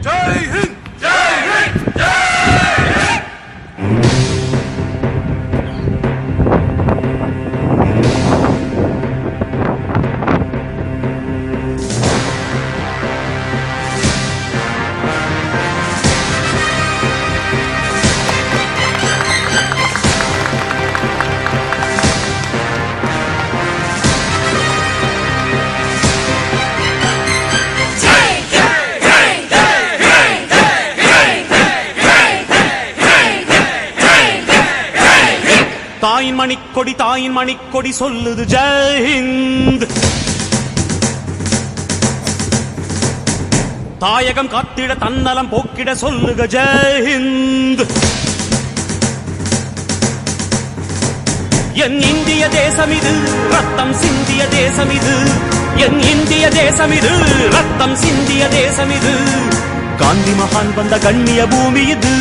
जय हिंद जय हिंद जय தாயின் மணிக்கொடி சொல்லுது ஜெய் ஹிந்த். தாயகம் காத்திட தன்னலம் போக்கிட சொல்லுக ஜெய் ஹிந்த். என் இந்திய தேசம் இது ரத்தம் சிந்திய தேசம் இது. என் இந்திய தேசம் இது ரத்தம் சிந்திய தேசம் இது. காந்தி மகான் வந்த கண்ணிய பூமி இது.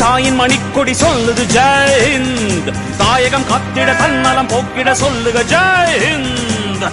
தாயின் மணிக்கொடி சொல்லுது ஜெய் ஹிந்த். தாயகம் காத்திட தன்னலம் போக்கிட சொல்லுக Jai Hind.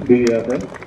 Do you have that?